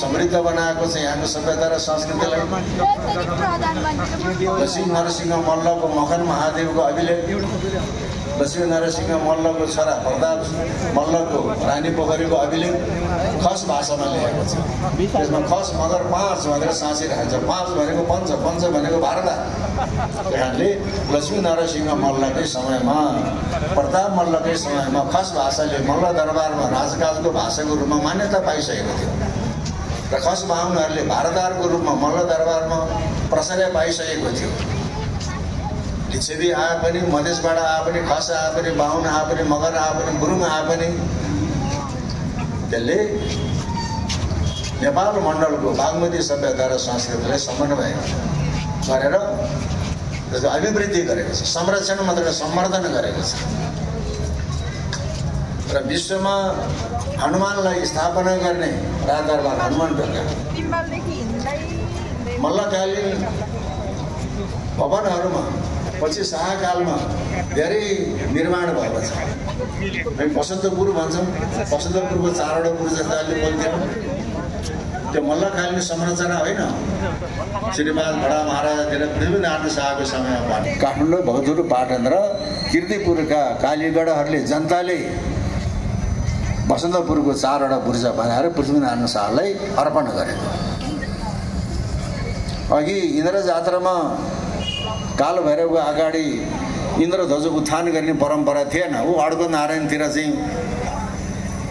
समृद्ध बनाएको छ यहाँको सभ्यता र संस्कृतिलाई। लक्ष्मी नरसिंह मल्लको मखन महादेवको अभिलेख, लक्ष्मी नरसिंह मल्लको छोरा प्रताप मल्लको रानी पोखरीको अभिलेख खस भाषामा लेखेको छ। त्यसमा खस मगर 5 भनेर साँचिरहेको छ। 5 भनेको पञ्च, पञ्च भनेको भारत। त्यहाँले लक्ष्मी नरसिंह मल्लकै समयमा, प्रताप मल्लकै समयमा खस भाषाले मल्ल दरबारमा राजकाजको भाषाको रूपमा मान्यता पाइसकेको थियो र खस बाहुनहरूले भारतको रूपमा मल्ल दरबारमा प्रशय पाइसकेको थियो। लिच्छवी आए पनि, मधेसबाट आए पनि, खस आए पनि, बाहुन आए पनि, मगर आए पनि, गुरुङ आए पनि, त्यसले नेपाल मण्डलको बागमती सभ्यता र संस्कृतिलाई समन्वय गरेर त्यसको अभिवृद्धि गरेको छ। संरक्षण मात्र सम्वर्धन गरेको छ र विश्वमा हनुमानलाई स्थापना गर्ने राजदरबार हनुमान ढोका मल्लकालीन भवनहरूमा पछि शाहकालमा धेरै निर्माण भएको छ। हामी बसन्तपुर भन्छौँ, बसन्तपुरको 4वटा पुर जस्ता अहिले बोल्थ्यौँ। त्यो मल्लकालीन संरचना होइन, श्रीमान बडा महाराजातिर पृथ्वीनारायण शाहको समयमा काठमाडौँ, भौतुर, पाटन र कीर्तिपुरका कालीगढहरूले जनताले बसन्तपुरको 4वटा बुर्ज बनाएर पृथ्वीनारायण शाहलाई अर्पण गरेको। अघि इन्द्र जात्रामा कालभैरवको अगाडि इन्द्रध्वज उत्थान गर्ने परम्परा थिएन। ऊ अड्को नारायणतिर चाहिँ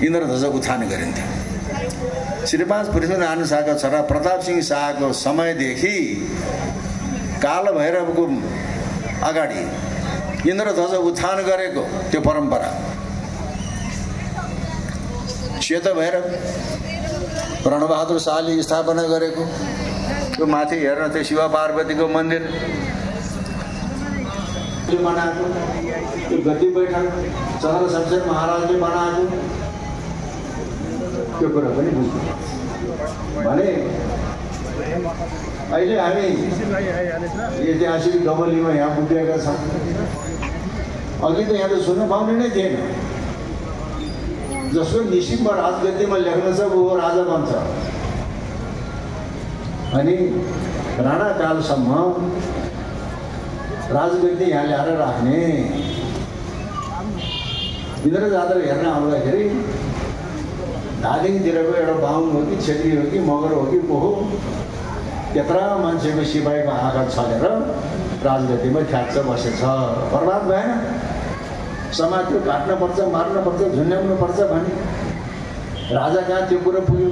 इन्द्रध्वज उत्थान गरिन्थ्यो। श्री 5 पृथ्वीनारायण शाहका छोरा प्रताप सिंह शाहको समयदेखि कालभैरवको अगाडि इन्द्रध्वज उत्थान गरेको त्यो परम्परा। श्वेत भैरव रणबहादुर शाहले स्थापना गरेको त्यो माथि हेर्न त्यो शिव पार्वतीको मन्दिर बनाएको, त्यो गद्दी बैठक चन्द्रशमशेर महाराजले बनाएको, त्यो कुरा पनि बुझ्नु भने अहिले हामी ऐतिहासिक डबलीमा यहाँ पुगेका छौँ। अघि त यहाँ त सुन्न पाउने नै थिएन। जसको निसिममा राजगद्दीमा लेख्न छ ऊ राजा बन्छ। अनि राणाकालसम्म राजगद्दी यहाँ ल्याएर राख्ने। इन्द्र जात्रा हेर्न आउँदाखेरि धादिङतिरको एउटा बाहुन हो कि छेत्री हो कि मगर हो कि को हो, त्यत्रा मान्छेको सिपाहीको आँखा छलेर राजगद्दीमा ठ्याक्क बसेछ। बर्बाद भएन, समाजको काट्न पर्छ, मार्न पर्छ, झुन्ड्याउनु पर्छ भने राजा कहाँ त्यो कुरो पुग्यो।